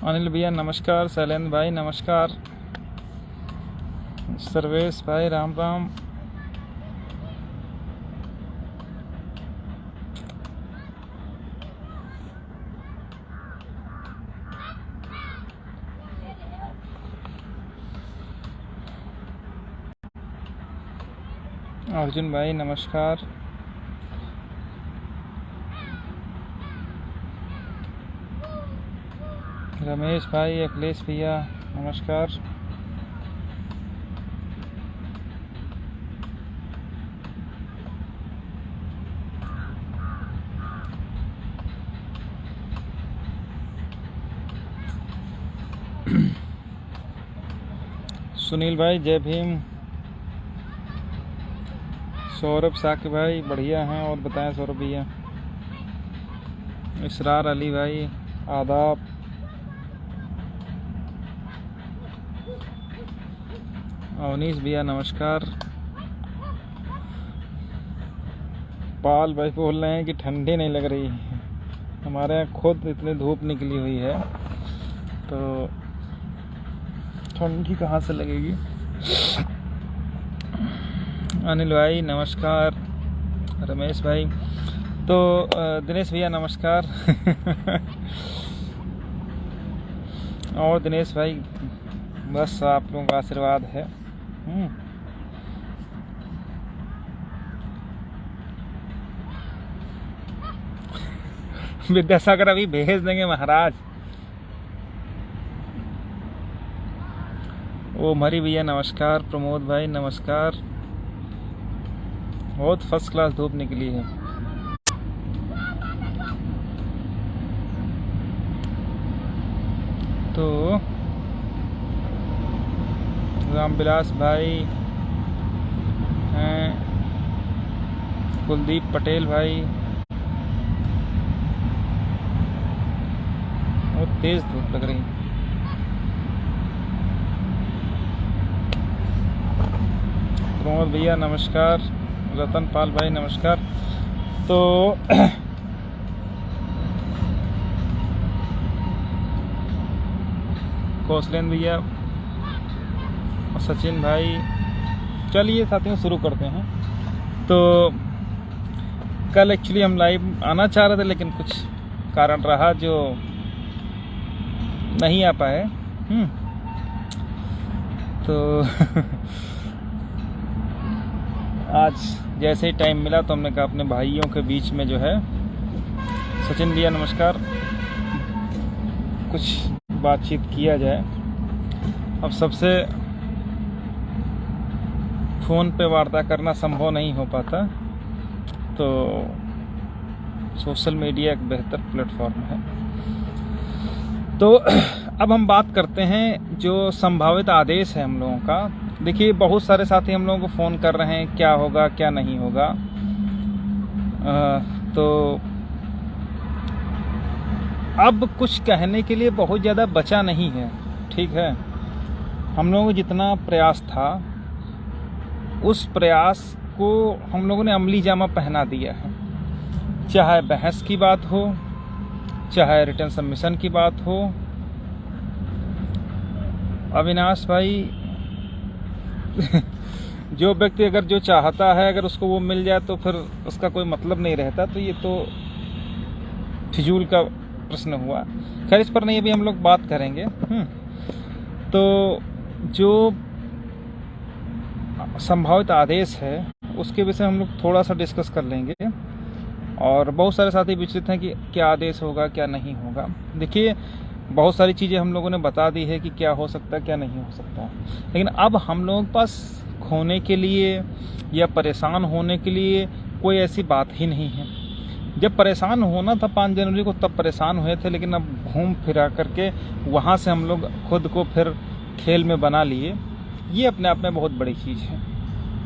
अनिल भैया नमस्कार, शैलेंद्र भाई नमस्कार, सर्वेश भाई राम राम। अर्जुन भाई नमस्कार। रमेश भाई, अखिलेश भैया नमस्कार। सुनील भाई जय भीम। सौरभ साके भाई बढ़िया हैं, और बताएं सौरभ भैया। इसरार अली भाई आदाब। अवनीश भैया नमस्कार। पाल भाई बोल रहे हैं कि ठंडी नहीं लग रही है, हमारे यहाँ खुद इतनी धूप निकली हुई है तो ठंडी कहाँ से लगेगी। अनिल भाई नमस्कार। रमेश भाई तो दिनेश भैया नमस्कार। और दिनेश भाई बस आप लोगों का आशीर्वाद है। विद्यासागर अभी भेज देंगे महाराज। ओ मरी भैया नमस्कार। प्रमोद भाई नमस्कार। बहुत फर्स्ट क्लास धूप निकली है। तो रामविलास भाई हैं, कुलदीप पटेल भाई। बहुत तेज धूप लग रही है। प्रमोद भैया नमस्कार। रतन पाल भाई नमस्कार। तो कौशलेंद्र भैया, सचिन भाई, चलिए साथियों शुरू करते हैं। तो कल एक्चुअली हम लाइव आना चाह रहे थे, लेकिन कुछ कारण रहा जो नहीं आ पाए। तो आज जैसे ही टाइम मिला तो हमने कहा अपने भाइयों के बीच में जो है, सचिन भैया नमस्कार, कुछ बातचीत किया जाए। अब सबसे फ़ोन पे वार्ता करना संभव नहीं हो पाता, तो सोशल मीडिया एक बेहतर प्लेटफॉर्म है। तो अब हम बात करते हैं जो संभावित आदेश है हम लोगों का। देखिए बहुत सारे साथी हम लोगों को फ़ोन कर रहे हैं क्या होगा क्या नहीं होगा। तो अब कुछ कहने के लिए बहुत ज़्यादा बचा नहीं है, ठीक है। हम लोगों को जितना प्रयास था उस प्रयास को हम लोगों ने अमली जामा पहना दिया है। चाहे बहस की बात हो, चाहे रिटर्न सबमिशन की बात हो। अविनाश भाई जो व्यक्ति अगर जो चाहता है अगर उसको वो मिल जाए तो फिर उसका कोई मतलब नहीं रहता, तो ये तो फिजूल का प्रश्न हुआ। खैर इस पर नहीं अभी हम लोग बात करेंगे। तो जो संभावित आदेश है उसके विषय हम लोग थोड़ा सा डिस्कस कर लेंगे। और बहुत सारे साथी विचलित हैं कि क्या आदेश होगा क्या नहीं होगा। देखिए बहुत सारी चीज़ें हम लोगों ने बता दी है कि क्या हो सकता है क्या नहीं हो सकता, लेकिन अब हम लोगों के पास खोने के लिए या परेशान होने के लिए कोई ऐसी बात ही नहीं है। जब परेशान होना था 5 जनवरी को तब परेशान हुए थे, लेकिन अब घूम फिरा करके वहाँ से हम लोग खुद को फिर खेल में बना लिए। ये अपने आप में बहुत बड़ी चीज़ है।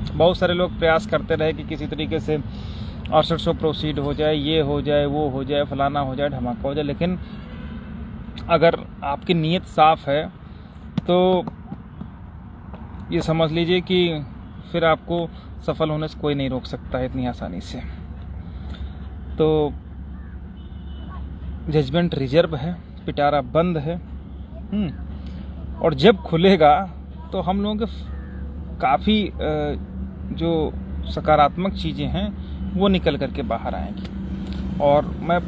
बहुत सारे लोग प्रयास करते रहे कि किसी तरीके से 6800 प्रोसीड हो जाए, ये हो जाए, वो हो जाए, फलाना हो जाए, धमाका हो जाए। लेकिन अगर आपकी नीयत साफ है तो ये समझ लीजिए कि फिर आपको सफल होने से कोई नहीं रोक सकता है इतनी आसानी से। तो जजमेंट रिजर्व है, पिटारा बंद है। और जब खुलेगा तो हम लोगों के काफ़ी जो सकारात्मक चीज़ें हैं वो निकल करके बाहर आएंगी। और मैं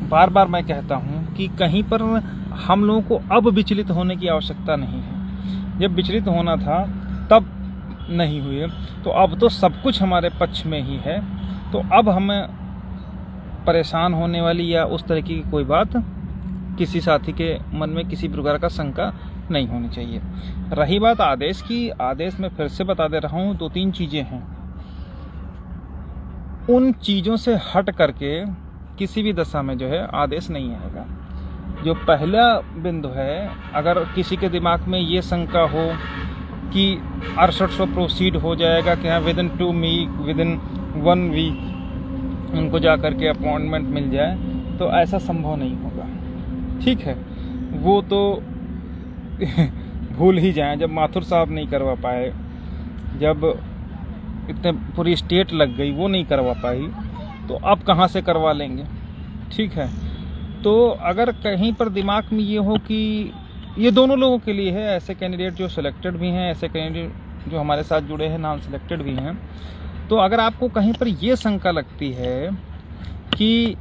बार बार मैं कहता हूँ कि कहीं पर हम लोगों को अब विचलित होने की आवश्यकता नहीं है। जब विचलित होना था तब नहीं हुए, तो अब तो सब कुछ हमारे पक्ष में ही है। तो अब हमें परेशान होने वाली या उस तरह की कोई बात किसी साथी के मन में किसी प्रकार का शंका नहीं होनी चाहिए। रही बात आदेश की, आदेश में फिर से बता दे रहा हूँ, 2-3 चीज़ें हैं। उन चीज़ों से हट करके किसी भी दशा में जो है आदेश नहीं आएगा। जो पहला बिंदु है, अगर किसी के दिमाग में ये शंका हो कि 6800 प्रोसीड हो जाएगा कि हाँ विदिन 1 वीक उनको जा कर के अपॉइंटमेंट मिल जाए, तो ऐसा संभव नहीं होगा। ठीक है, वो तो भूल ही जाएं। जब माथुर साहब नहीं करवा पाए, जब इतने पूरी स्टेट लग गई वो नहीं करवा पाई, तो अब कहाँ से करवा लेंगे। ठीक है, तो अगर कहीं पर दिमाग में ये हो कि ये दोनों लोगों के लिए है, ऐसे कैंडिडेट जो सिलेक्टेड भी हैं, ऐसे कैंडिडेट जो हमारे साथ जुड़े हैं नॉन सिलेक्टेड भी हैं, तो अगर आपको कहीं पर ये शंका लगती है कि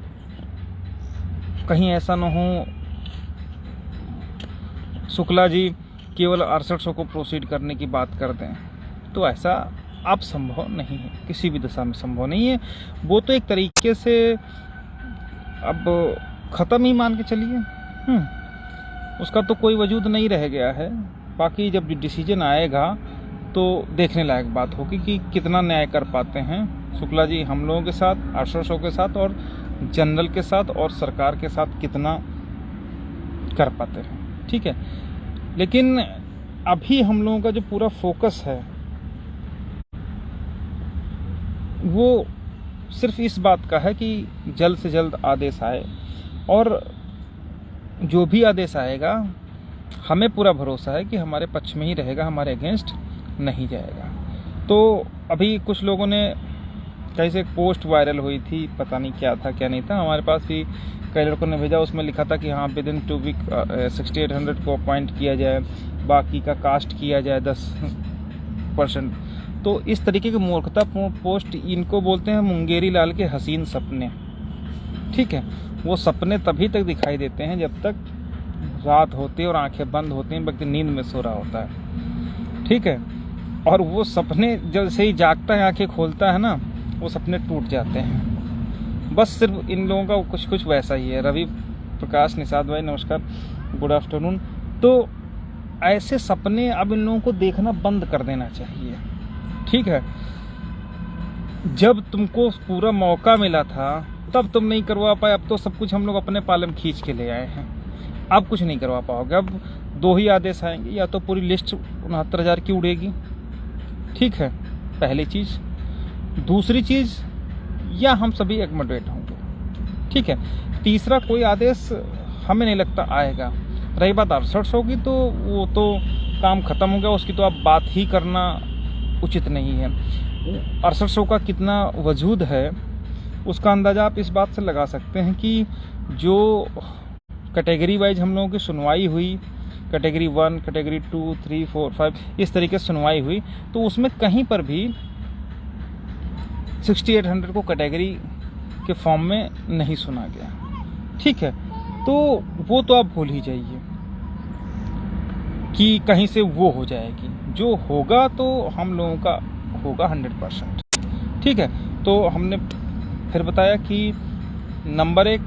कहीं ऐसा न हो शुक्ला जी केवल 6800 को प्रोसीड करने की बात कर दें, तो ऐसा अब संभव नहीं है, किसी भी दशा में संभव नहीं है। वो तो एक तरीके से अब ख़त्म ही मान के चलिए, उसका तो कोई वजूद नहीं रह गया है। बाकी जब डिसीजन आएगा तो देखने लायक बात होगी कि कितना न्याय कर पाते हैं शुक्ला जी हम लोगों के साथ, 800 के साथ और जनरल के साथ और सरकार के साथ कितना कर पाते हैं। ठीक है, लेकिन अभी हम लोगों का जो पूरा फोकस है वो सिर्फ इस बात का है कि जल्द से जल्द आदेश आए, और जो भी आदेश आएगा हमें पूरा भरोसा है कि हमारे पक्ष में ही रहेगा, हमारे अगेंस्ट नहीं जाएगा। तो अभी कुछ लोगों ने कहीं से एक पोस्ट वायरल हुई थी, पता नहीं क्या था क्या नहीं था, हमारे पास भी कई लड़कों ने भेजा, उसमें लिखा था कि हाँ विदिन 2 वीक 6800 को अपॉइंट किया जाए, बाकी का कास्ट किया जाए 10%। तो इस तरीके की मूर्खतापूर्ण पोस्ट, इनको बोलते हैं मुंगेरी लाल के हसीन सपने। ठीक है, वो सपने तभी तक दिखाई देते हैं जब तक रात होती है और आंखें बंद होती हैं, व्यक्ति नींद में सो रहा होता है। ठीक है, और वो सपने जैसे ही जागता है, आंखें खोलता है ना, वो सपने टूट जाते हैं। बस सिर्फ इन लोगों का कुछ वैसा ही है। रवि प्रकाश निषाद भाई नमस्कार, गुड आफ्टरनून। तो ऐसे सपने अब इन लोगों को देखना बंद कर देना चाहिए। ठीक है, जब तुमको पूरा मौका मिला था तब तुम नहीं करवा पाए, अब तो सब कुछ हम लोग अपने पालम खींच के ले आए हैं, अब कुछ नहीं करवा पाओगे। अब 2 ही आदेश आएंगे, या तो पूरी लिस्ट 69,000 की उड़ेगी। ठीक है, पहली चीज़। दूसरी चीज़, या हम सभी एकमोडेट होंगे। ठीक है, तीसरा कोई आदेश हमें नहीं लगता आएगा। रही बात 6800 की, तो वो तो काम ख़त्म हो गया, उसकी तो अब बात ही करना उचित नहीं है। 6800 का कितना वजूद है उसका अंदाज़ा आप इस बात से लगा सकते हैं कि जो कैटेगरी वाइज हम लोगों की सुनवाई हुई, कैटेगरी 1, कैटेगरी 2, 3, 4, 5 इस तरीके से सुनवाई हुई, तो उसमें कहीं पर भी 6800 को कैटेगरी के फॉर्म में नहीं सुना गया। ठीक है, तो वो तो आप भूल ही जाइए कि कहीं से वो हो जाएगी। जो होगा तो हम लोगों का होगा 100%। ठीक है, तो हमने फिर बताया कि नंबर 1,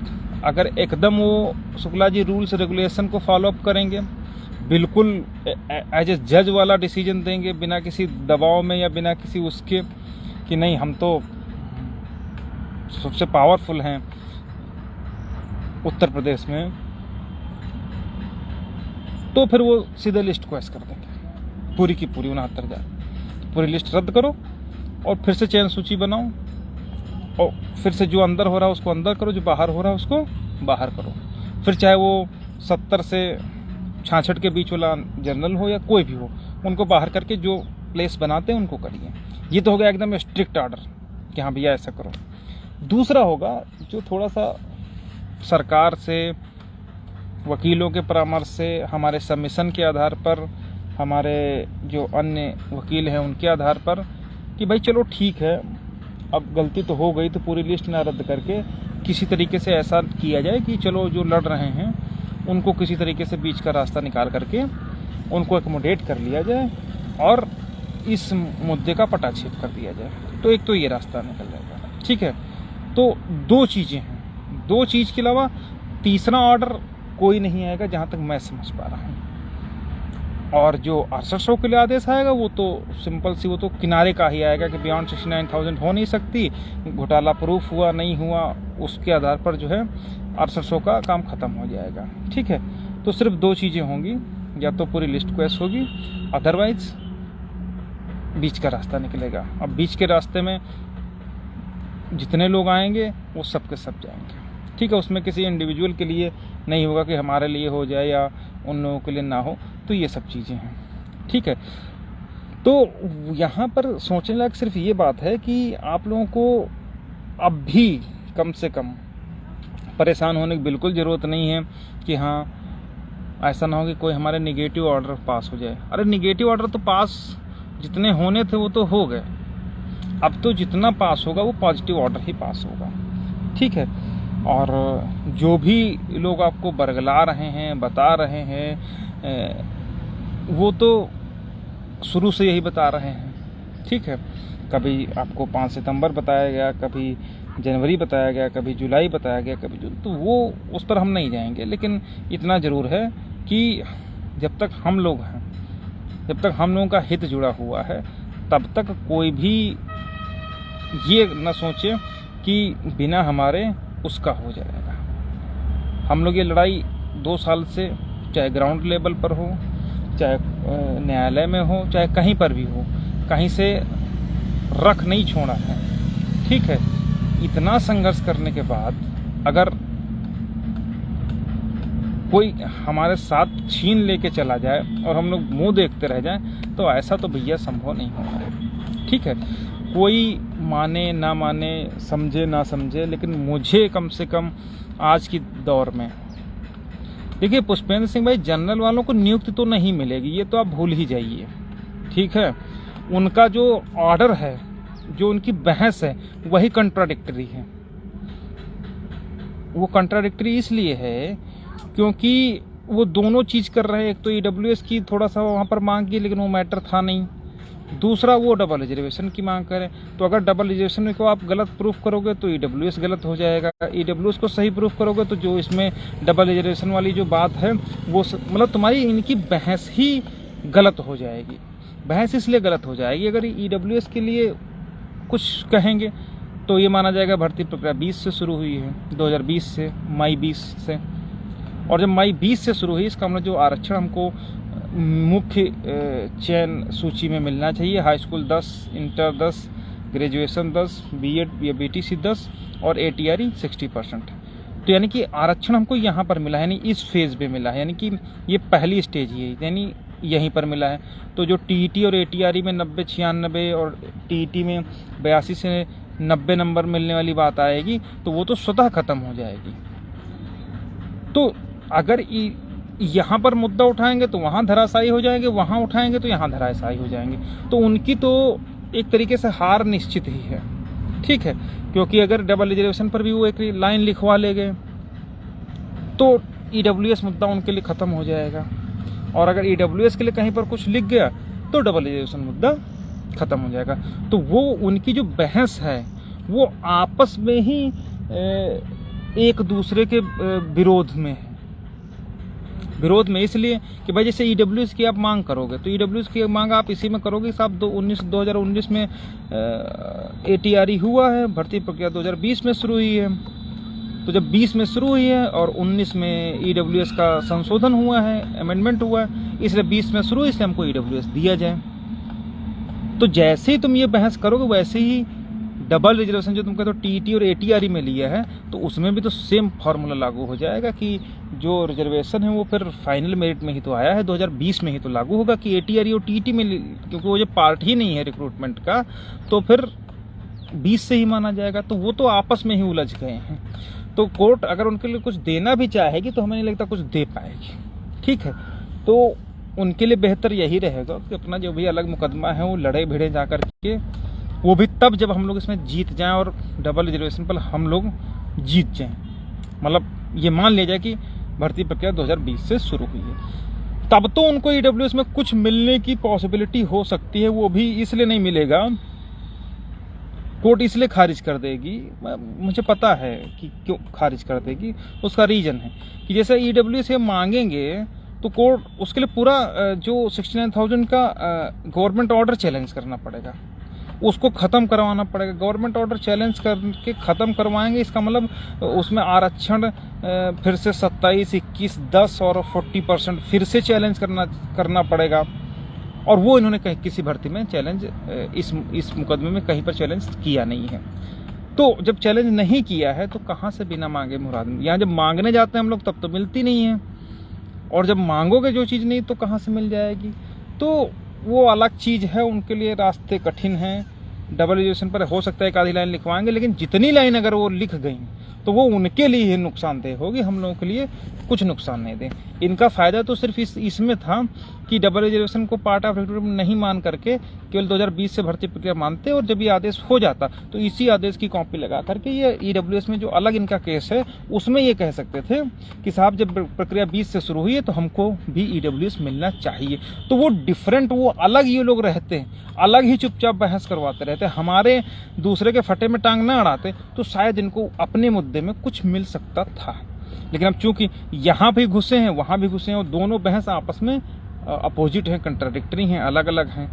अगर एकदम वो शुक्ला जी रूल्स रेगुलेशन को फॉलोअप करेंगे, बिल्कुल एज ए जज वाला डिसीजन देंगे, बिना किसी दबाव में या बिना किसी उसके कि नहीं हम तो सबसे पावरफुल हैं उत्तर प्रदेश में, तो फिर वो सीधे लिस्ट को ऐसे कर देंगे, पूरी की पूरी 69,000 पूरी लिस्ट रद्द करो और फिर से चयन सूची बनाओ, और फिर से जो अंदर हो रहा है उसको अंदर करो, जो बाहर हो रहा है उसको बाहर करो। फिर चाहे वो 70 से 66 के बीच वाला जनरल हो या कोई भी हो, उनको बाहर करके जो प्लेस बनाते हैं उनको करिए। ये तो हो गया एकदम स्ट्रिक्ट ऑर्डर कि हाँ भैया ऐसा करो। दूसरा होगा जो थोड़ा सा सरकार से वकीलों के परामर्श से, हमारे सबमिशन के आधार पर, हमारे जो अन्य वकील हैं उनके आधार पर कि भाई चलो ठीक है, अब गलती तो हो गई तो पूरी लिस्ट ना रद्द करके किसी तरीके से ऐसा किया जाए कि चलो जो लड़ रहे हैं उनको किसी तरीके से बीच का रास्ता निकाल करके उनको एकोमोडेट कर लिया जाए और इस मुद्दे का पटाक्षेप कर दिया जाए। तो एक तो ये रास्ता निकल जाएगा, ठीक है। तो दो चीज़ें हैं, दो चीज़ के अलावा तीसरा ऑर्डर कोई नहीं आएगा जहाँ तक मैं समझ पा रहा हूँ। और जो 6800 के लिए आदेश आएगा वो तो सिंपल सी, वो तो किनारे का ही आएगा कि बियॉन्ड 69,000 हो नहीं सकती, घोटाला प्रूफ हुआ नहीं हुआ उसके आधार पर जो है 6800 का काम खत्म हो जाएगा, ठीक है। तो सिर्फ दो चीज़ें होंगी, या तो पूरी लिस्ट क्वेश होगी, अदरवाइज बीच का रास्ता निकलेगा। अब बीच के रास्ते में जितने लोग आएंगे वो सब के सब जाएंगे, ठीक है। उसमें किसी इंडिविजुअल के लिए नहीं होगा कि हमारे लिए हो जाए या उन लोगों के लिए ना हो। तो ये सब चीज़ें हैं, ठीक है। तो यहाँ पर सोचने लायक सिर्फ ये बात है कि आप लोगों को अब भी कम से कम परेशान होने की बिल्कुल ज़रूरत नहीं है कि हाँ ऐसा ना हो कि कोई हमारे निगेटिव ऑर्डर पास हो जाए। अरे निगेटिव ऑर्डर तो पास जितने होने थे वो तो हो गए, अब तो जितना पास होगा वो पॉजिटिव ऑर्डर ही पास होगा, ठीक है। और जो भी लोग आपको बरगला रहे हैं, बता रहे हैं, वो तो शुरू से यही बता रहे हैं, ठीक है। कभी आपको 5 सितंबर बताया गया, कभी जनवरी बताया गया, कभी जुलाई बताया गया, कभी जून, तो वो उस पर हम नहीं जाएंगे। लेकिन इतना ज़रूर है कि जब तक हम लोग हैं, जब तक हम लोगों का हित जुड़ा हुआ है, तब तक कोई भी ये न सोचे कि बिना हमारे उसका हो जाएगा। हम लोग ये लड़ाई 2 साल से, चाहे ग्राउंड लेवल पर हो, चाहे न्यायालय में हो, चाहे कहीं पर भी हो, कहीं से रख नहीं छोड़ा है, ठीक है। इतना संघर्ष करने के बाद अगर कोई हमारे साथ छीन लेके चला जाए और हम लोग मुंह देखते रह जाएं, तो ऐसा तो भैया संभव नहीं होगा, ठीक है। कोई माने ना माने, समझे ना समझे, लेकिन मुझे कम से कम आज की दौर में, देखिए पुष्पेंद्र सिंह भाई, जनरल वालों को नियुक्ति तो नहीं मिलेगी, ये तो आप भूल ही जाइए, ठीक है। उनका जो ऑर्डर है, जो उनकी बहस है, वही कंट्राडिक्टरी है। वो कंट्राडिक्टरी इसलिए है क्योंकि वो दोनों चीज़ कर रहे हैं। एक तो ईडब्ल्यूएस की थोड़ा सा वहाँ पर मांग की, लेकिन वो मैटर था नहीं। दूसरा वो डबल रिजर्वेशन की मांग करें, तो अगर डबल रिजर्वेशन को आप गलत प्रूफ करोगे तो ईडब्ल्यूएस गलत हो जाएगा, ईडब्ल्यूएस को सही प्रूफ करोगे तो जो इसमें डबल रिजर्वेशन वाली जो बात है वो मतलब तुम्हारी इनकी बहस ही गलत हो जाएगी। बहस इसलिए गलत हो जाएगी, अगर ईडब्ल्यूएस के लिए कुछ कहेंगे तो ये माना जाएगा भर्ती प्रक्रिया 20 से शुरू हुई है, 2020 से, मई 20 से। और जब मई 20 से शुरू हुई, इसका मतलब जो आरक्षण हमको मुख्य चयन सूची में मिलना चाहिए, high school 10, inter 10, graduation 10, BEd या बीटीसी 10 और एटीआरई 60%। तो यानी कि आरक्षण हमको यहाँ पर मिला है, यानी इस फेज़ पे मिला है, यानी कि ये पहली स्टेज ही है, यानी यहीं पर मिला है। तो जो टीईटी और एटीआरई में 90, 96 और टीईटी में 82 से 90 नंबर मिलने वाली बात आएगी, तो वो तो स्वतः खत्म हो जाएगी। तो अगर यहाँ पर मुद्दा उठाएंगे तो वहाँ धराशायी हो जाएंगे, वहाँ उठाएंगे तो यहाँ धराशायी हो जाएंगे। तो उनकी तो एक तरीके से हार निश्चित ही है, ठीक है। क्योंकि अगर डबल रिजर्वेशन पर भी वो एक लाइन लिखवा ले गए तो ईडब्ल्यूएस मुद्दा उनके लिए ख़त्म हो जाएगा, और अगर ईडब्ल्यूएस के लिए कहीं पर कुछ लिख गया तो डबल रिजर्वेशन मुद्दा ख़त्म हो जाएगा। तो वो उनकी जो बहस है वो आपस में ही एक दूसरे के विरोध में है। विरोध में इसलिए कि भाई जैसे ईडब्ल्यूएस की आप मांग करोगे तो ईडब्ल्यूएस की मांग आप इसी में करोगे साहब। 2019 में एटीआरई हुआ है, भर्ती प्रक्रिया 2020 में शुरू हुई है। तो जब 20 में शुरू हुई है और 19 में ईडब्ल्यूएस का संशोधन हुआ है, अमेंडमेंट हुआ है, इसलिए 20 में शुरू, इसलिए हमको ईडब्ल्यूएस दिया जाए। तो जैसे ही तुम ये बहस करोगे वैसे ही डबल रिजर्वेशन जो तुम कहते हो टीईटी और एटीआरई में लिया है, तो उसमें भी तो सेम फार्मूला लागू हो जाएगा कि जो रिजर्वेशन है वो फिर फाइनल मेरिट में ही तो आया है, 2020 में ही तो लागू होगा कि एटीआरई और टीईटी में, क्योंकि वो जो पार्ट ही नहीं है रिक्रूटमेंट का, तो फिर 20 से ही माना जाएगा। तो वो तो आपस में ही उलझ गए हैं। तो कोर्ट अगर उनके लिए कुछ देना भी चाहेगी तो हमें नहीं लगता कुछ दे पाएगी। ठीक है, तो उनके लिए बेहतर यही रहेगा कि अपना जो भी अलग मुकदमा है वो लड़े भिड़े जा कर के, वो भी तब जब हम लोग इसमें जीत जाएं और डबल रिजर्वेशन पर हम लोग जीत जाएं। मतलब ये मान लिया जाए कि भर्ती प्रक्रिया 2020 से शुरू हुई है, तब तो उनको ईडब्ल्यूएस में कुछ मिलने की पॉसिबिलिटी हो सकती है। वो भी इसलिए नहीं मिलेगा, कोर्ट इसलिए खारिज कर देगी, मुझे पता है कि क्यों खारिज कर देगी। उसका रीजन है कि जैसे ईडब्ल्यूएस ये मांगेंगे तो कोर्ट उसके लिए पूरा जो 69,000 का गवर्नमेंट ऑर्डर चैलेंज करना पड़ेगा, उसको ख़त्म करवाना पड़ेगा। गवर्नमेंट ऑर्डर चैलेंज करके ख़त्म करवाएंगे, इसका मतलब उसमें आरक्षण फिर से 27, 21, 10 और 40% फिर से चैलेंज करना पड़ेगा। और वो इन्होंने कहीं किसी भर्ती में चैलेंज इस मुकदमे में कहीं पर चैलेंज किया नहीं है। तो जब चैलेंज नहीं किया है तो कहाँ से बिना मांगे मुराद, यहाँ जब मांगने जाते हैं हम लोग तब तो मिलती नहीं है, और जब मांगोगे जो चीज़ नहीं तो कहाँ से मिल जाएगी। तो वो अलग चीज़ है, उनके लिए रास्ते कठिन हैं। डबल रिजर्वेशन पर हो सकता है एक आधी लाइन लिखवाएंगे, लेकिन जितनी लाइन अगर वो लिख गई तो वो उनके लिए ही नुकसानदेह होगी, हम लोगों के लिए कुछ नुकसान नहीं दे। इनका फ़ायदा तो सिर्फ इसमें था कि डबल रिजर्वेशन को पार्ट ऑफ रिक्रूटमेंट नहीं मान करके केवल 2020 से भर्ती प्रक्रिया मानते, और जब ये आदेश हो जाता तो इसी आदेश की कॉपी लगा करके ये ईडब्ल्यूएस में जो अलग इनका केस है उसमें ये कह सकते थे कि साहब जब प्रक्रिया 20 से शुरू हुई है तो हमको भी ईडब्ल्यूएस मिलना चाहिए। तो वो डिफरेंट, वो अलग ये लोग रहते हैं, अलग ही चुपचाप बहस करवाते रहते हैं, हमारे दूसरे के फटे में टांग ना अड़ाते तो शायद इनको अपने मुद्दे में कुछ मिल सकता था। लेकिन अब चूंकि यहाँ भी घुसे हैं वहाँ भी घुसे हैं और दोनों बहस आपस में अपोजिट हैं, कंट्राडिक्टरी हैं, अलग अलग हैं,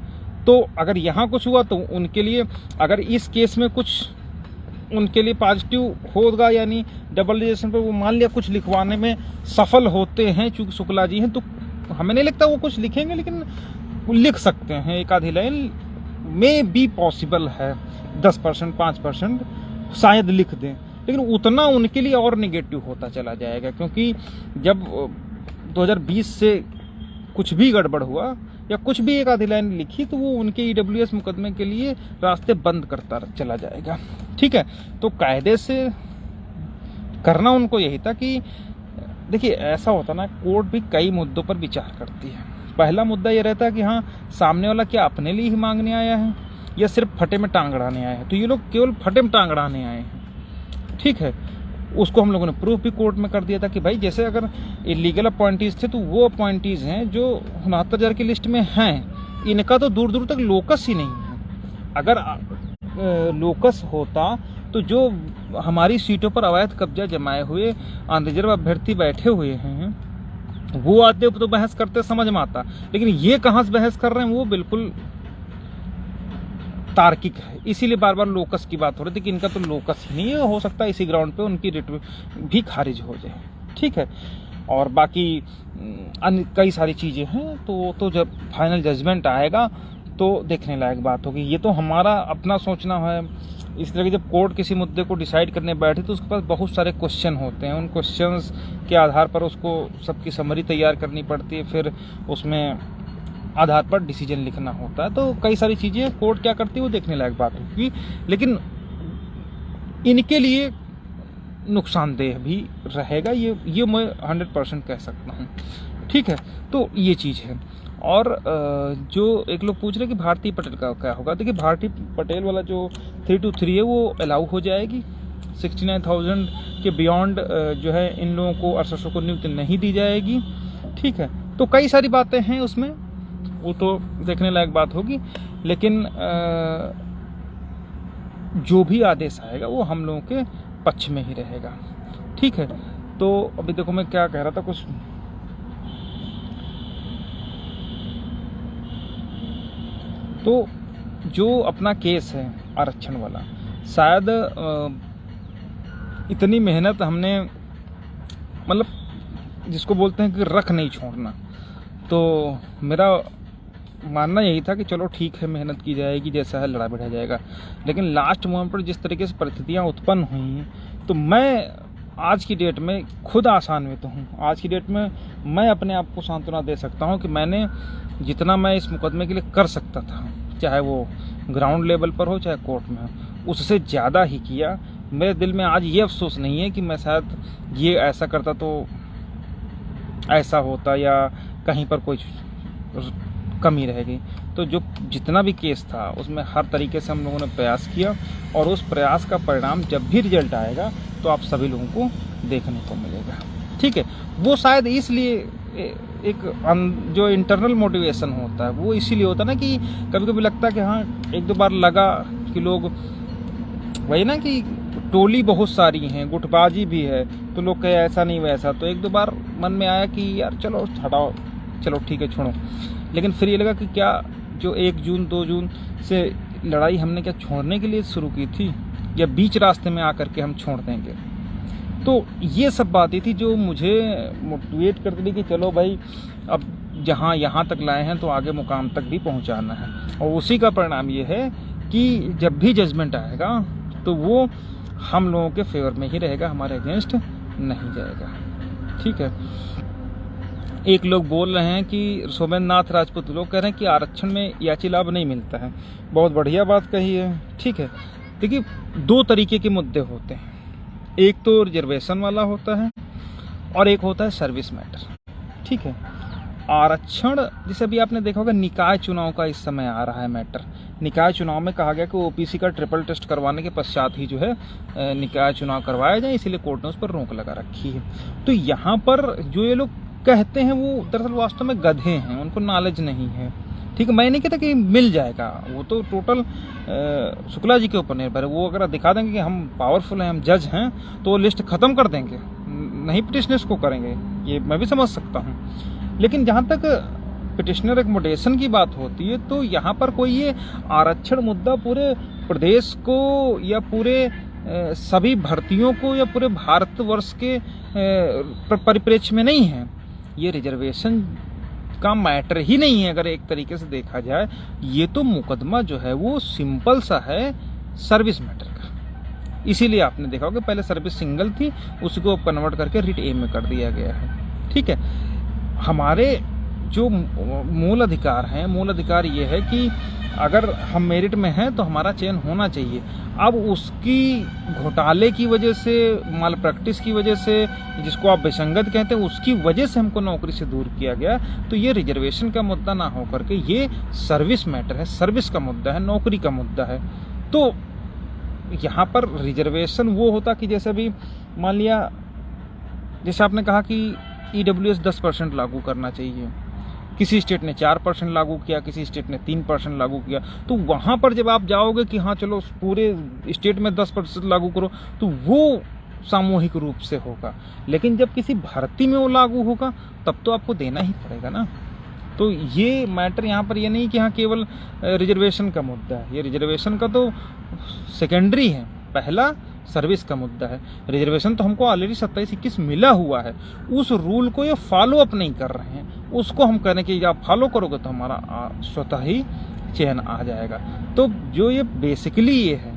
तो अगर यहाँ कुछ हुआ तो उनके लिए, अगर इस केस में कुछ उनके लिए पॉजिटिव होगा, यानी डबल रिजर्वेशन पर वो मान लिया कुछ लिखवाने में सफल होते हैं, चूंकि शुक्ला जी हैं, तो हमें नहीं लगता वो कुछ लिखेंगे, लेकिन वो लिख सकते हैं एक आधी लाइन, में भी पॉसिबल है 10%, 5% शायद लिख दें, लेकिन उतना उनके लिए और नेगेटिव होता चला जाएगा। क्योंकि जब 2020 से कुछ भी गड़बड़ हुआ या कुछ भी एक आधी लाइन लिखी तो वो उनके ईडब्ल्यूएस मुकदमे के लिए रास्ते बंद करता चला जाएगा। ठीक है, तो कायदे से करना उनको यही था कि देखिए ऐसा होता ना, कोर्ट भी कई मुद्दों पर विचार करती है। पहला मुद्दा ये रहता है कि हाँ, सामने वाला क्या अपने लिए ही मांगने आया है या सिर्फ फटे में टांग अड़ाने आया है। तो ये लोग केवल फटे में टांग अड़ाने आए हैं। ठीक है, उसको हम लोगों ने प्रूफ भी कोर्ट में कर दिया था कि भाई जैसे अगर इलीगल अपॉइंटीज थे तो वो अपॉइंटीज हैं जो 69,000 की लिस्ट में हैं, इनका तो दूर दूर तक लोकस ही नहीं है। अगर लोकस होता तो जो हमारी सीटों पर अवैध कब्जा जमाए हुए अनरिजर्व अभ्यर्थी बैठे हुए हैं वो आते तो बहस करते समझ में आता, लेकिन ये कहाँ से बहस कर रहे हैं वो बिल्कुल तार्किक है। इसीलिए बार बार लोकस की बात हो रही थी कि इनका तो लोकस ही नहीं है, हो सकता है इसी ग्राउंड पे उनकी रिट भी खारिज हो जाए। ठीक है, और बाकी अन्य कई सारी चीज़ें हैं, तो जब फाइनल जजमेंट आएगा तो देखने लायक बात होगी। ये तो हमारा अपना सोचना है। इस तरह की जब कोर्ट किसी मुद्दे को डिसाइड करने बैठे तो उसके पास बहुत सारे क्वेश्चन होते हैं, उन क्वेश्चंस के आधार पर उसको सबकी समरी तैयार करनी पड़ती है, फिर उसमें आधार पर डिसीजन लिखना होता है। तो कई सारी चीज़ें कोर्ट क्या करती है वो देखने लायक बात होगी, लेकिन इनके लिए नुकसानदेह भी रहेगा, ये मैं 100% कह सकता हूँ। ठीक है, तो ये चीज़ है। और जो एक लोग पूछ रहे कि भारती पटेल का क्या होगा, देखिए भारती पटेल वाला जो 323 है वो अलाउ हो जाएगी। 69,000 के बियॉन्ड जो है इन लोगों को 6800 को नियुक्ति नहीं दी जाएगी। ठीक है, तो कई सारी बातें हैं उसमें, वो तो देखने लायक बात होगी, लेकिन जो भी आदेश आएगा वो हम लोगों के पक्ष में ही रहेगा। ठीक है, तो अभी देखो मैं क्या कह रहा था कुछ, तो जो अपना केस है आरक्षण वाला, शायद इतनी मेहनत हमने, मतलब जिसको बोलते हैं कि रख नहीं छोड़ना, तो मेरा मानना यही था कि चलो ठीक है मेहनत की जाएगी, जैसा है लड़ा बढ़ा जाएगा। लेकिन लास्ट मोमेंट पर जिस तरीके से परिस्थितियाँ उत्पन्न हुई तो मैं आज की डेट में खुद आशान्वित हूँ। आज की डेट में मैं अपने आप को सांत्वना दे सकता हूँ कि मैंने जितना मैं इस मुकदमे के लिए कर सकता था, चाहे वो ग्राउंड लेवल पर हो चाहे कोर्ट में हो, उससे ज़्यादा ही किया। मेरे दिल में आज ये अफसोस नहीं है कि मैं शायद ये ऐसा करता तो ऐसा होता या कहीं पर कोई कमी रह गई। तो जो जितना भी केस था उसमें हर तरीके से हम लोगों ने प्रयास किया, और उस प्रयास का परिणाम जब भी रिजल्ट आएगा तो आप सभी लोगों को देखने को मिलेगा। ठीक है, वो शायद इसलिए एक जो इंटरनल मोटिवेशन होता है वो इसीलिए होता है ना कि कभी कभी लगता है कि हाँ एक दो बार लगा कि लोग वही ना कि टोली बहुत सारी हैं, गुटबाजी भी है, तो लोग कहे ऐसा नहीं वैसा, तो एक दो बार मन में आया कि यार चलो हटाओ, चलो ठीक है छोड़ो। लेकिन फिर ये लगा कि क्या जो 1 जून 2 जून से लड़ाई हमने क्या छोड़ने के लिए शुरू की थी, या बीच रास्ते में आकर के हम छोड़ देंगे। तो ये सब बातें थी जो मुझे मोटिवेट करती थी कि चलो भाई अब जहाँ यहाँ तक लाए हैं तो आगे मुकाम तक भी पहुँचाना है। और उसी का परिणाम ये है कि जब भी जजमेंट आएगा तो वो हम लोगों के फेवर में ही रहेगा, हमारे अगेंस्ट नहीं जाएगा। ठीक है, एक लोग बोल रहे हैं कि सोमेंद्र नाथ राजपूत लोग कह रहे हैं कि आरक्षण में याची लाभ नहीं मिलता है। बहुत बढ़िया बात कही है। ठीक है, देखिए 2 तरीके के मुद्दे होते हैं, एक तो रिजर्वेशन वाला होता है और एक होता है सर्विस मैटर। ठीक है, आरक्षण जैसे अभी आपने देखा होगा निकाय चुनाव का इस समय आ रहा है मैटर। निकाय चुनाव में कहा गया कि ओपीसी का ट्रिपल टेस्ट करवाने के पश्चात ही जो है निकाय चुनाव करवाया जाए, इसीलिए कोर्ट ने उस पर रोक लगा रखी है। तो यहाँ पर जो ये लोग कहते हैं वो दरअसल वास्तव में गधे हैं, उनको नॉलेज नहीं है। ठीक है, मैं नहीं कहता कि मिल जाएगा, वो तो टोटल शुक्ला जी के ऊपर निर्भर है। वो अगर दिखा देंगे कि हम पावरफुल हैं, हम जज हैं, तो वो लिस्ट खत्म कर देंगे, नहीं पिटिशनर्स को करेंगे, ये मैं भी समझ सकता हूँ। लेकिन जहाँ तक पिटिशनर एकमोडेशन की बात होती है तो यहाँ पर कोई ये आरक्षण मुद्दा पूरे प्रदेश को या पूरे सभी भर्तियों को या पूरे भारतवर्ष के परिप्रेक्ष्य में नहीं है। ये रिजर्वेशन का मैटर ही नहीं है अगर एक तरीके से देखा जाए। ये तो मुकदमा जो है वो सिंपल सा है सर्विस मैटर का। इसीलिए आपने देखा होगा पहले सर्विस सिंगल थी, उसको कन्वर्ट करके रिट ए में कर दिया गया है। ठीक है, हमारे जो मूल अधिकार हैं, मूल अधिकार ये है कि अगर हम मेरिट में हैं तो हमारा चयन होना चाहिए। अब उसकी घोटाले की वजह से, माल प्रैक्टिस की वजह से, जिसको आप विसंगत कहते हैं, उसकी वजह से हमको नौकरी से दूर किया गया। तो ये रिजर्वेशन का मुद्दा ना हो करके ये सर्विस मैटर है, सर्विस का मुद्दा है, नौकरी का मुद्दा है। तो यहाँ पर रिजर्वेशन वो होता कि जैसे अभी मान लिया, जैसे आपने कहा कि EWS 10% लागू करना चाहिए, किसी स्टेट ने 4% लागू किया, किसी स्टेट ने 3% लागू किया। तो वहाँ पर जब आप जाओगे कि हाँ चलो पूरे स्टेट में 10% लागू करो, तो वो सामूहिक रूप से होगा। लेकिन जब किसी भर्ती में वो लागू होगा तब तो आपको देना ही पड़ेगा ना। तो ये मैटर यहाँ पर ये नहीं कि हाँ केवल रिजर्वेशन का मुद्दा है, ये रिजर्वेशन का तो सेकेंडरी है, पहला सर्विस का मुद्दा है। रिजर्वेशन तो हमको ऑलरेडी 27-21 मिला हुआ है, उस रूल को ये फॉलो अप नहीं कर रहे हैं, उसको हम कहने कि आप फॉलो करोगे तो हमारा स्वतः ही चयन आ जाएगा। तो जो ये बेसिकली ये है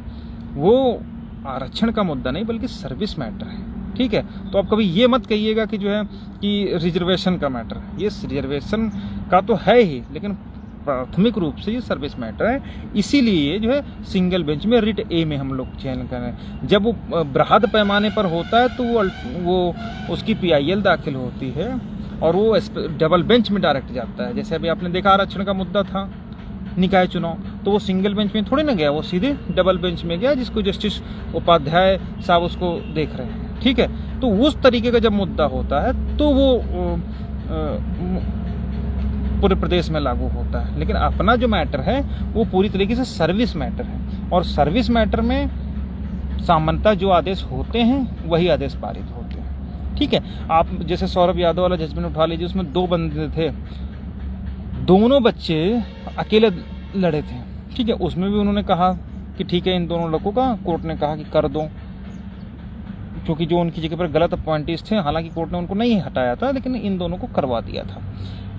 वो आरक्षण का मुद्दा नहीं बल्कि सर्विस मैटर है। ठीक है, तो आप कभी ये मत कहिएगा कि जो है कि रिजर्वेशन का मैटर है, ये रिजर्वेशन का तो है ही, लेकिन प्राथमिक रूप से ये सर्विस मैटर है। इसीलिए जो है सिंगल बेंच में रिट ए में हम लोग चयन कर रहे हैं। जब वो बृहद पैमाने पर होता है तो वो उसकी PIL दाखिल होती है और वो डबल बेंच में डायरेक्ट जाता है। जैसे अभी आपने देखा आरक्षण का मुद्दा था निकाय चुनाव, तो वो सिंगल बेंच में थोड़ी ना गया, वो सीधे डबल बेंच में गया, जिसको जस्टिस उपाध्याय साहब उसको देख रहे हैं। ठीक है, तो उस तरीके का जब मुद्दा होता है तो वो पूरे प्रदेश में लागू होता है। लेकिन अपना जो मैटर है वो पूरी तरीके से सर्विस मैटर है, और सर्विस मैटर में सामान्यतः जो आदेश होते हैं वही आदेश पारित होते हैं। ठीक है, आप जैसे सौरभ यादव वाला जजमेंट उठा लीजिए, उसमें 2 बंदे थे, दोनों बच्चे अकेले लड़े थे। ठीक है, उसमें भी उन्होंने कहा कि ठीक है, इन दोनों लड़कों का कोर्ट ने कहा कि कर दो, क्योंकि जो उनकी जगह पर गलत अपॉइंटीज थे, हालांकि कोर्ट ने उनको नहीं हटाया था लेकिन इन दोनों को करवा दिया था।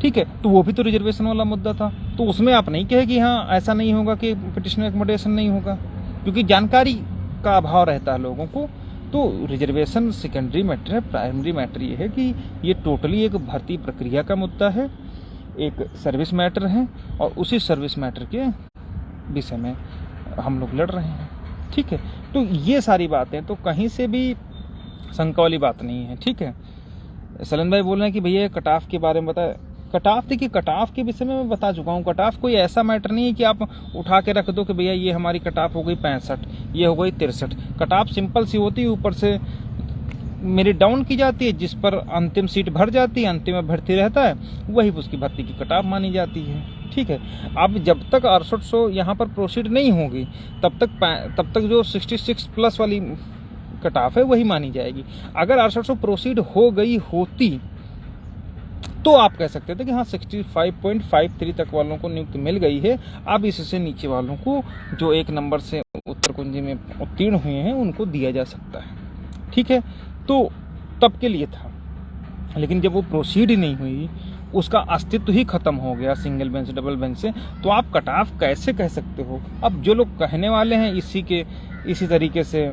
ठीक है, तो वो भी तो रिजर्वेशन वाला मुद्दा था। तो उसमें आप नहीं कहे कि हाँ ऐसा नहीं होगा कि पिटिशनर एकमोडेशन नहीं होगा, क्योंकि जानकारी का अभाव रहता है लोगों को। तो रिजर्वेशन सेकेंडरी मैटर है, प्राइमरी मैटर ये है कि ये टोटली एक भर्ती प्रक्रिया का मुद्दा है, एक सर्विस मैटर है, और उसी सर्विस मैटर के विषय में हम लोग लड़ रहे हैं। ठीक है, तो ये सारी बातें तो कहीं से भी शंका वाली बात नहीं है। ठीक है, सलन भाई बोल रहे हैं कि भैया कट ऑफ के बारे में बताए। कट ऑफ, देखिए कट ऑफ के विषय में मैं बता चुका हूँ। कट ऑफ कोई ऐसा मैटर नहीं है कि आप उठा के रख दो कि भैया ये हमारी कट ऑफ हो गई 65, ये हो गई 63। कट ऑफ सिंपल सी होती है, ऊपर से मेरी डाउन की जाती है, जिस पर अंतिम सीट भर जाती है, अंतिम में भर्ती रहता है, वही उसकी भर्ती की कट ऑफ मानी जाती है। ठीक है, अब जब तक 6800 यहाँ पर प्रोसीड नहीं होगी तब तक जो 66 प्लस वाली कट ऑफ है वही मानी जाएगी। अगर 6800 प्रोसीड हो गई होती तो आप कह सकते थे कि हाँ 65.53 तक वालों को नियुक्ति मिल गई है, अब इससे नीचे वालों को जो एक नंबर से उत्तर कुंजी में उत्तीर्ण हुए हैं उनको दिया जा सकता है। ठीक है, तो तब के लिए था, लेकिन जब वो प्रोसीड ही नहीं हुई, उसका अस्तित्व ही खत्म हो गया सिंगल बेंच डबल बेंच से, तो आप कट ऑफ कैसे कह सकते हो। अब जो लोग कहने वाले हैं इसी तरीके से,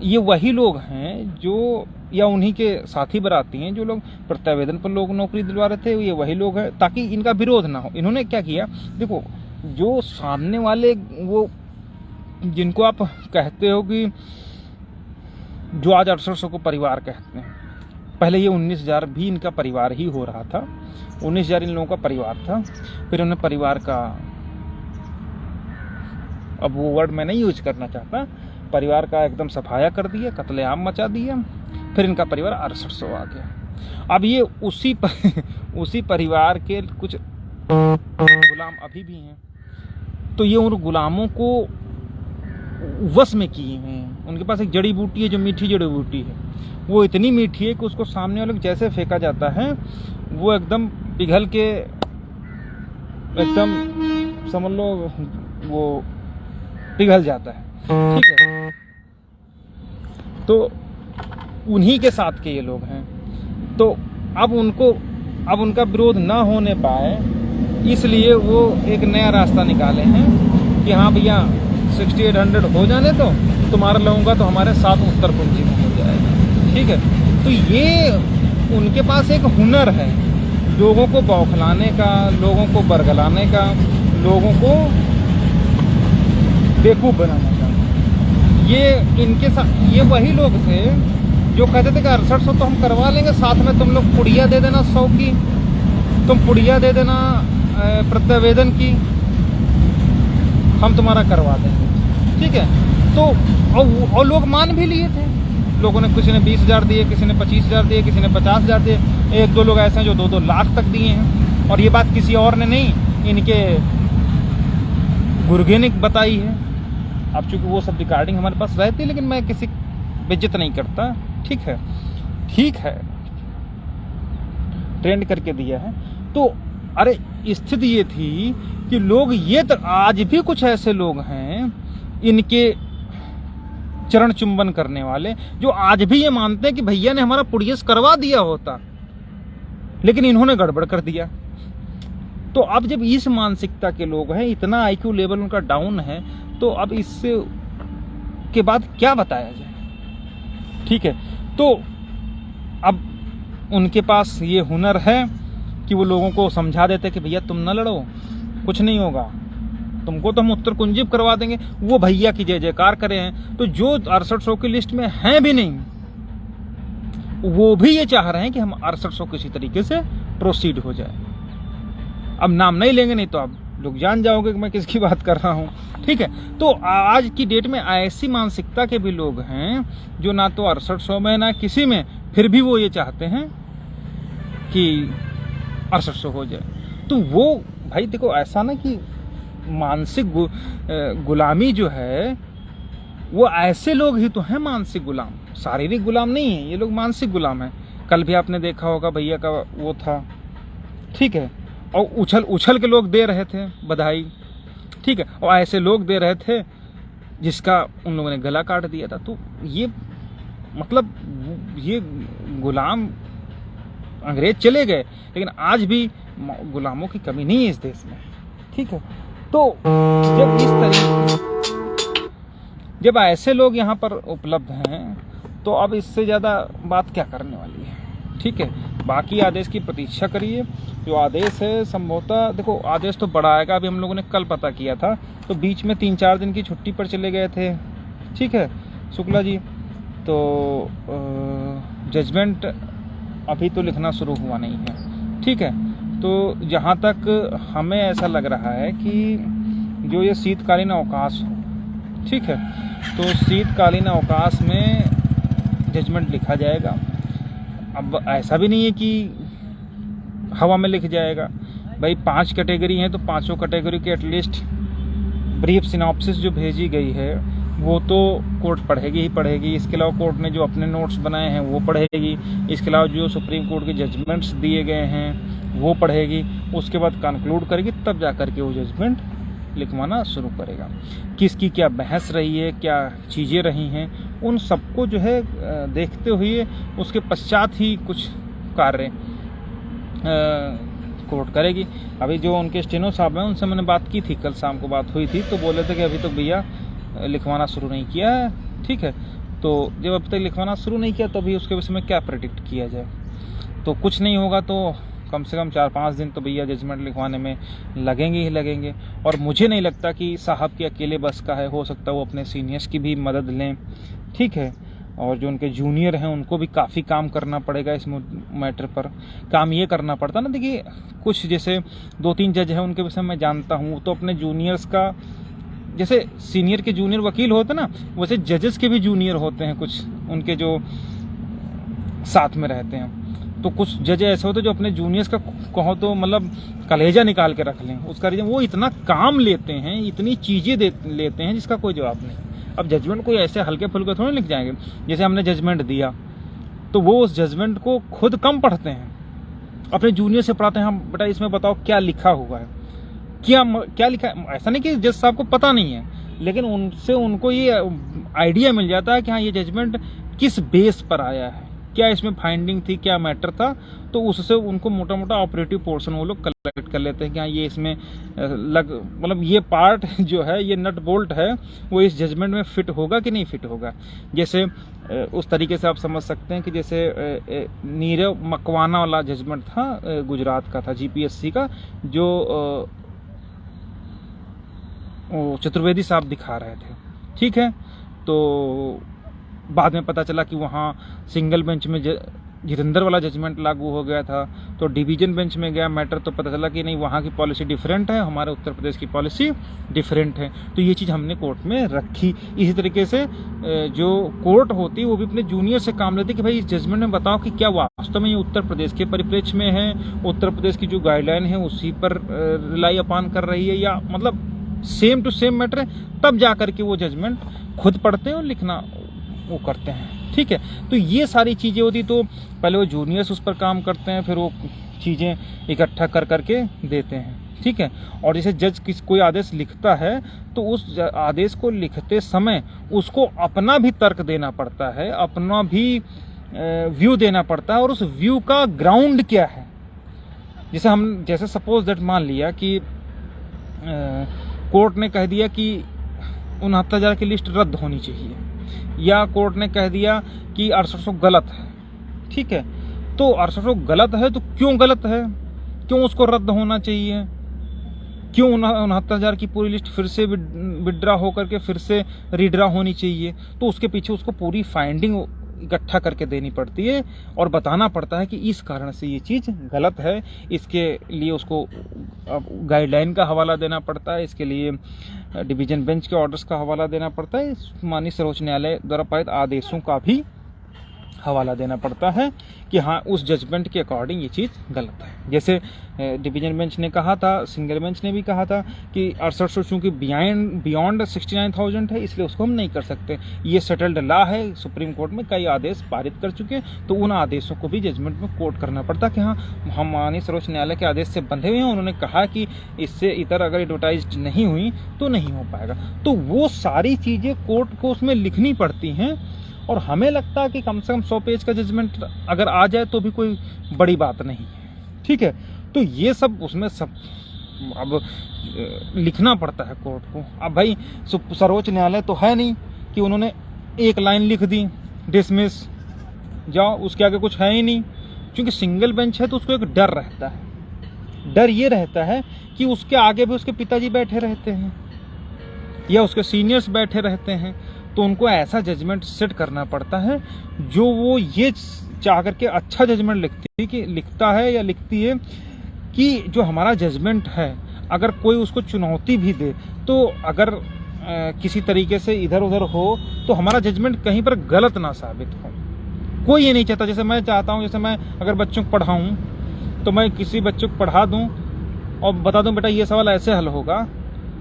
ये वही लोग हैं जो, या उन्हीं के साथी बराती हैं जो लोग प्रत्यावेदन पर लोग नौकरी दिलवा रहे थे, ये वही लोग हैं, ताकि इनका विरोध ना हो। इन्होंने क्या किया, देखो जो सामने वाले वो जिनको आप कहते हो कि जो आज 6800 को परिवार कहते हैं, पहले ये 19,000 भी इनका परिवार ही हो रहा था, 19,000 इन लोगों का परिवार था। फिर उन्हें परिवार का, अब वो वर्ड मैं नहीं यूज करना चाहता, परिवार का एकदम सफाया कर दिया, कत्लेआम मचा दिया, फिर इनका परिवार 6800 आ गया। अब ये उसी परिवार के कुछ गुलाम अभी भी हैं, तो ये उन गुलामों को वश में किए हुए हैं। उनके पास एक जड़ी बूटी है जो मीठी जड़ी बूटी है, वो इतनी मीठी है कि उसको सामने वाले को जैसे फेंका जाता है वो एकदम पिघल के, एकदम समझ लो वो पिघल जाता है। ठीक है, तो उन्हीं के साथ के ये लोग हैं, तो अब उनका विरोध ना होने पाए, इसलिए वो एक नया रास्ता निकाले हैं कि हाँ भैया 6800 हो जाने तो तुम्हारा लोगों का तो हमारे साथ उत्तर कुंजी में हो जाएगा। ठीक है, तो ये उनके पास एक हुनर है लोगों को बौखलाने का, लोगों को बरगलाने का, लोगों को बेवकूफ़ बनाने का। ये इनके साथ, ये वही लोग थे जो कहते थे कि 6800 तो हम करवा लेंगे, साथ में तुम लोग पुड़िया दे देना 100 की, तुम पुड़िया दे देना प्रत्यावेदन की, हम तुम्हारा करवा देंगे। ठीक है, तो और लोग मान भी लिए थे। लोगों ने, किसी ने 20,000 दिए, किसी ने 25,000 दिए, किसी ने 50,000 दिए, एक दो लोग ऐसे हैं जो 2-2 लाख तक दिए हैं। और ये बात किसी और ने नहीं, इनके गुर्गे ने बताई है। अब चूंकि वो सब रिकॉर्डिंग हमारे पास रहती है, लेकिन मैं किसी बेइज्जत नहीं करता। ठीक है, ठीक है, ट्रेंड करके दिया है। तो अरे स्थिति ये थी कि लोग ये आज भी कुछ ऐसे लोग हैं इनके चरण चुंबन करने वाले, जो आज भी ये मानते हैं कि भैया ने हमारा पुड़ियस करवा दिया होता, लेकिन इन्होंने गड़बड़ कर दिया। तो अब जब इस मानसिकता के लोग हैं, इतना आईक्यू लेवल उनका डाउन है, तो अब इससे के बाद क्या बताया जाए। ठीक है, तो अब उनके पास ये हुनर है कि वो लोगों को समझा देते कि भैया तुम ना लड़ो, कुछ नहीं होगा, तुमको तो हम उत्तर कुंजी करवा देंगे। वो भैया की जय जयकार करे हैं। तो जो 6800 की लिस्ट में हैं भी नहीं, वो भी ये चाह रहे हैं कि हम 6800 किसी तरीके से प्रोसीड हो जाए। अब नाम नहीं लेंगे, नहीं तो आप लोग जान जाओगे कि मैं किसकी बात कर रहा हूँ। ठीक है, तो आज की डेट में ऐसी मानसिकता के भी लोग हैं जो ना तो 6800 में ना किसी में, फिर भी वो ये चाहते हैं कि 6800 हो जाए। तो वो भाई देखो, ऐसा ना कि मानसिक गुलामी जो है, वो ऐसे लोग ही तो हैं मानसिक गुलाम, शारीरिक गुलाम नहीं है ये लोग, मानसिक गुलाम है। कल भी आपने देखा होगा भैया का वो था, ठीक है, और उछल के लोग दे रहे थे बधाई। ठीक है, और ऐसे लोग दे रहे थे जिसका उन लोगों ने गला काट दिया था। तो ये मतलब ये गुलाम अंग्रेज चले गए, लेकिन आज भी गुलामों की कमी नहीं है इस देश में। ठीक है, तो जब इस तरीके, जब ऐसे लोग यहाँ पर उपलब्ध हैं, तो अब इससे ज़्यादा बात क्या करने वाली है। ठीक है, बाकी आदेश की प्रतीक्षा करिए। जो आदेश है संभवतः, देखो आदेश तो बड़ा आएगा। अभी हम लोगों ने कल पता किया था, तो बीच में 3-4 दिन की छुट्टी पर चले गए थे। ठीक है, शुक्ला जी, तो जजमेंट अभी तो लिखना शुरू हुआ नहीं है, ठीक है। तो जहाँ तक हमें ऐसा लग रहा है कि जो ये शीतकालीन अवकाश हो, ठीक है, तो शीतकालीन अवकाश में जजमेंट लिखा जाएगा। अब ऐसा भी नहीं है कि हवा में लिख जाएगा भाई, 5 कैटेगरी हैं तो पांचों कैटेगरी के एटलीस्ट ब्रीफ सिनॉप्सिस जो भेजी गई है वो तो कोर्ट पढ़ेगी ही पढ़ेगी। इसके अलावा कोर्ट ने जो अपने नोट्स बनाए हैं वो पढ़ेगी। इसके अलावा जो सुप्रीम कोर्ट के जजमेंट्स दिए गए हैं वो पढ़ेगी। उसके बाद कंक्लूड करेगी, तब जा कर के वो जजमेंट लिखवाना शुरू करेगा। किसकी क्या बहस रही है, क्या चीज़ें रही हैं, उन सबको जो है देखते हुए उसके पश्चात ही कुछ कार्य कोर्ट करेगी। अभी जो उनके स्टेनो साहब हैं उनसे मैंने बात की थी, कल शाम को बात हुई थी, तो बोले थे कि अभी तो भैया लिखवाना शुरू नहीं किया है, ठीक है। तो जब अभी तक लिखवाना शुरू नहीं किया तो अभी उसके विषय में क्या प्रेडिक्ट किया जाए। तो कुछ नहीं होगा तो कम से कम 4-5 दिन तो भैया जजमेंट लिखवाने में लगेंगे ही लगेंगे। और मुझे नहीं लगता कि साहब के अकेले बस का है, हो सकता है वो अपने सीनियर्स की भी मदद लें, ठीक है। और जो उनके जूनियर हैं उनको भी काफ़ी काम करना पड़ेगा इस मैटर पर। काम ये करना पड़ता ना, देखिए कुछ जैसे 2-3 जज हैं उनके विषय में जानता हूँ, तो अपने जूनियर्स का, जैसे सीनियर के जूनियर वकील होते ना, वैसे जजेस के भी जूनियर होते हैं कुछ उनके जो साथ में रहते हैं। तो कुछ जज ऐसे होते हैं जो अपने जूनियर्स का कहो तो मतलब कलेजा निकाल के रख लें। उसका रीजन वो इतना काम लेते हैं, इतनी चीज़ें लेते हैं जिसका कोई जवाब नहीं। अब जजमेंट कोई ऐसे हल्के फुल्के थोड़े लिख जाएंगे। जैसे हमने जजमेंट दिया तो वो उस जजमेंट को खुद कम पढ़ते हैं, अपने जूनियर से पढ़ाते हैं, हम बेटा इसमें बताओ क्या लिखा हुआ है, क्या लिखा है। ऐसा नहीं कि जज साहब को पता नहीं है, लेकिन उनसे उनको ये आइडिया मिल जाता है कि हाँ ये जजमेंट किस बेस पर आया है, क्या इसमें फाइंडिंग थी, क्या मैटर था। तो उससे उनको मोटा मोटा ऑपरेटिव पोर्शन वो लोग कलेक्ट कर लेते हैं कि हाँ ये इसमें मतलब ये पार्ट जो है, ये नट बोल्ट है, वो इस जजमेंट में फिट होगा कि नहीं फिट होगा। जैसे उस तरीके से आप समझ सकते हैं कि जैसे नीरव मकवाना वाला जजमेंट था, गुजरात का था, जीपीएससी का, जो चतुर्वेदी साहब दिखा रहे थे, ठीक है। तो बाद में पता चला कि वहाँ सिंगल बेंच में जितेंद्र वाला जजमेंट लागू हो गया था, तो डिवीजन बेंच में गया मैटर, तो पता चला कि नहीं वहाँ की पॉलिसी डिफरेंट है, हमारे उत्तर प्रदेश की पॉलिसी डिफरेंट है। तो ये चीज़ हमने कोर्ट में रखी। इसी तरीके से जो कोर्ट होती है वो भी अपने जूनियर से काम लेती है कि भाई इस जजमेंट में बताओ कि क्या वास्तव में ये उत्तर प्रदेश के परिप्रेक्ष्य में है, उत्तर प्रदेश की जो गाइडलाइन है उसी पर रिलाई अपान कर रही है, या मतलब सेम टू सेम मैटर है। तब जा करके वो जजमेंट खुद पढ़ते हैं और लिखना वो करते हैं, ठीक है। तो ये सारी चीज़ें होती, तो पहले वो जूनियर्स उस पर काम करते हैं, फिर वो चीज़ें इकट्ठा कर करके देते हैं, ठीक है। और जैसे जज कोई आदेश लिखता है तो उस आदेश को लिखते समय उसको अपना भी तर्क देना पड़ता है, अपना भी व्यू देना पड़ता है, और उस व्यू का ग्राउंड क्या है। जैसे सपोज दैट मान लिया कि कोर्ट ने कह दिया कि 69,000 की लिस्ट रद्द होनी चाहिए, या कोर्ट ने कह दिया कि 6800 गलत है, ठीक है। तो 6800 गलत है तो क्यों गलत है, क्यों उसको रद्द होना चाहिए, क्यों 69,000 की पूरी लिस्ट फिर से विड्रा होकर के फिर से रीड्रा होनी चाहिए। तो उसके पीछे उसको पूरी फाइंडिंग इकट्ठा करके देनी पड़ती है और बताना पड़ता है कि इस कारण से ये चीज़ गलत है। इसके लिए उसको गाइडलाइन का हवाला देना पड़ता है, इसके लिए डिवीजन बेंच के ऑर्डर्स का हवाला देना पड़ता है, माननीय सर्वोच्च न्यायालय द्वारा पारित आदेशों का भी हवाला देना पड़ता है कि हाँ उस जजमेंट के अकॉर्डिंग ये चीज़ गलत है। जैसे डिवीजन बेंच ने कहा था, सिंगल बेंच ने भी कहा था कि 6800 चूँकि बियॉन्ड 69,000 है, इसलिए उसको हम नहीं कर सकते। ये सेटल्ड लॉ है, सुप्रीम कोर्ट में कई आदेश पारित कर चुके हैं, तो उन आदेशों को भी जजमेंट में कोट करना पड़ता है कि हाँ हम माननीय सर्वोच्च न्यायालय के आदेश से बंधे हुए हैं, उन्होंने कहा कि इससे इतर अगर एडवर्टाइज नहीं हुई तो नहीं हो पाएगा। तो वो सारी चीज़ें कोर्ट को उसमें लिखनी पड़ती हैं, और हमें लगता है कि कम से कम 100 पेज का जजमेंट अगर आ जाए तो भी कोई बड़ी बात नहीं है, ठीक है। तो ये सब उसमें सब अब लिखना पड़ता है कोर्ट को। अब भाई सर्वोच्च न्यायालय तो है नहीं कि उन्होंने एक लाइन लिख दी डिसमिस जाओ, उसके आगे कुछ है ही नहीं। क्योंकि सिंगल बेंच है तो उसको एक डर रहता है, डर ये रहता है कि उसके आगे भी उसके पिताजी बैठे रहते हैं या उसके सीनियर्स बैठे रहते हैं, तो उनको ऐसा जजमेंट सेट करना पड़ता है जो वो ये चाह करके अच्छा जजमेंट लिखता है या लिखती है कि जो हमारा जजमेंट है, अगर कोई उसको चुनौती भी दे तो अगर किसी तरीके से इधर उधर हो तो हमारा जजमेंट कहीं पर गलत ना साबित हो। कोई ये नहीं चाहता, जैसे मैं चाहता हूँ, जैसे मैं अगर बच्चों को पढ़ाऊँ तो मैं किसी बच्चे को पढ़ा दूँ और बता दूँ बेटा ये सवाल ऐसे हल होगा,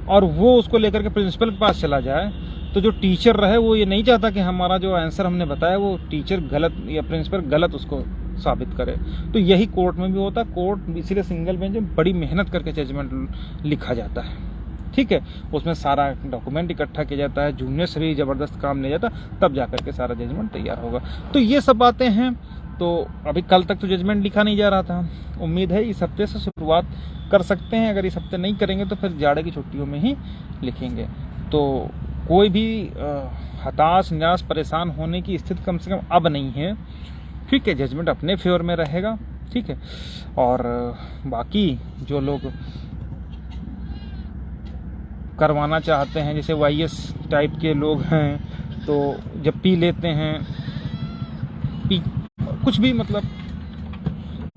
और वो उसको लेकर के प्रिंसिपल के पास चला जाए, तो जो टीचर रहे वो ये नहीं चाहता कि हमारा जो आंसर हमने बताया वो टीचर गलत या प्रिंसिपल गलत उसको साबित करे। तो यही कोर्ट में भी होता है। कोर्ट इसीलिए सिंगल बेंच में बड़ी मेहनत करके जजमेंट लिखा जाता है, ठीक है। उसमें सारा डॉक्यूमेंट इकट्ठा किया जाता है, जूनियर से भी ज़बरदस्त काम लिया जाता है, तब जाकर के सारा जजमेंट तैयार होगा। तो ये सब बातें हैं। तो अभी कल तक तो जजमेंट लिखा नहीं जा रहा था, उम्मीद है इस हफ्ते से शुरुआत कर सकते हैं। अगर इस हफ्ते नहीं करेंगे तो फिर जाड़े की छुट्टियों में ही लिखेंगे। तो कोई भी हताश, निराश, परेशान होने की स्थिति कम से कम अब नहीं है, ठीक है। जजमेंट अपने फेवर में रहेगा, ठीक है। और बाकी जो लोग करवाना चाहते हैं, जैसे वाईएस टाइप के लोग हैं, तो जब पी लेते हैं, कुछ भी मतलब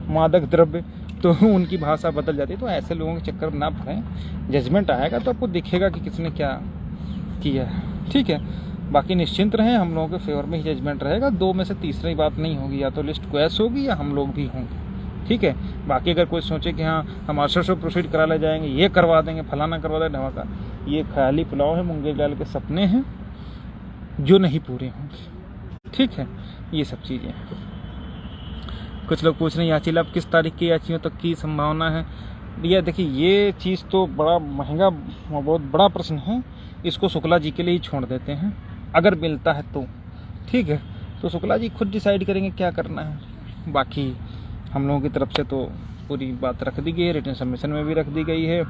मादक द्रव्य, तो उनकी भाषा बदल जाती है। तो ऐसे लोगों के चक्कर में ना पड़ें। जजमेंट आएगा तो आपको दिखेगा कि किसने क्या किया है, ठीक है। बाकी निश्चिंत रहें, हम लोगों के फेवर में ही जजमेंट रहेगा। दो में से तीसरी बात नहीं होगी, या तो लिस्ट क्वैश होगी या हम लोग भी होंगे, ठीक है। बाकी अगर कोई सोचे कि हाँ हम अरशद से प्रोसीड करा ले जाएंगे, ये करवा देंगे, फलाना करवा देंगे, धमाका, ये ख्याली पुलाव है, मुंगेर लाल के सपने हैं जो नहीं पूरे होंगे, ठीक है। ये सब चीज़ें हैं। कुछ लोग पूछ रहे हैं याचिका अब किस तारीख की याचियों तक की संभावना है। भैया देखिए, ये चीज़ तो बड़ा महंगा, बहुत बड़ा प्रश्न है। इसको शुक्ला जी के लिए ही छोड़ देते हैं, अगर मिलता है तो, ठीक है। तो शुक्ला जी खुद डिसाइड करेंगे क्या करना है। बाकी हम लोगों की तरफ से तो पूरी बात रख दी गई है, रिटन सबमिशन में भी रख दी गई है,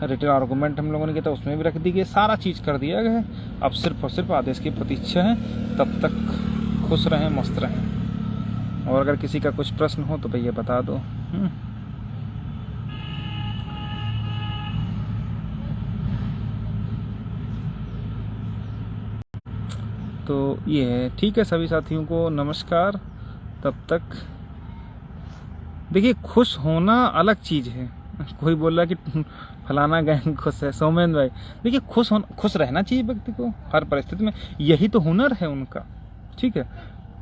रिटन आर्गूमेंट हम लोगों ने किया था उसमें भी रख दी गई है, सारा चीज़ कर दिया गया है। अब सिर्फ और सिर्फ आदेश की प्रतीक्षा है। तब तक खुश रहें, मस्त रहें। और अगर किसी का कुछ प्रश्न हो तो भैया बता दो। तो ये है, ठीक है। सभी साथियों को नमस्कार। तब तक देखिए, खुश होना अलग चीज़ है। कोई बोल रहा है कि फलाना गैंग खुश है, सौमेन भाई, देखिए खुश रहना चाहिए व्यक्ति को हर परिस्थिति में। यही तो हुनर है उनका, ठीक है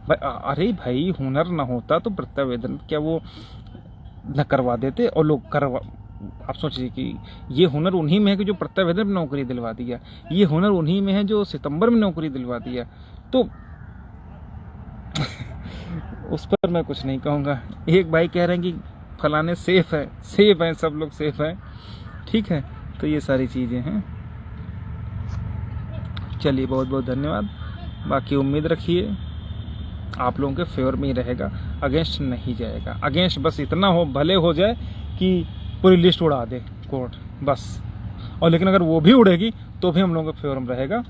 भाई। अरे भाई, हुनर ना होता तो प्रत्यावेदन क्या वो न करवा देते, और लोग करवा। आप सोचिए कि ये हुनर उन्हीं में है कि जो प्रत्यावेदन में नौकरी दिलवा दिया, ये हुनर उन्हीं में है जो सितंबर में नौकरी दिलवा दिया। तो उस पर मैं कुछ नहीं कहूँगा। एक भाई कह रहे हैं कि फलाने सेफ है, सब लोग सेफ हैं, ठीक है। तो ये सारी चीज़ें हैं। चलिए, बहुत बहुत धन्यवाद। बाकी उम्मीद रखिए आप लोगों के फेवर में ही रहेगा, अगेंस्ट नहीं जाएगा। अगेंस्ट बस इतना हो, भले हो जाए कि पूरी लिस्ट उड़ा दे कोर्ट, बस। और लेकिन अगर वो भी उड़ेगी तो भी हम लोगों के फेवर में रहेगा,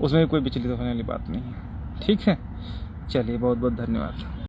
उसमें कोई विचलित होने वाली बात नहीं है, ठीक है। चलिए, बहुत बहुत धन्यवाद।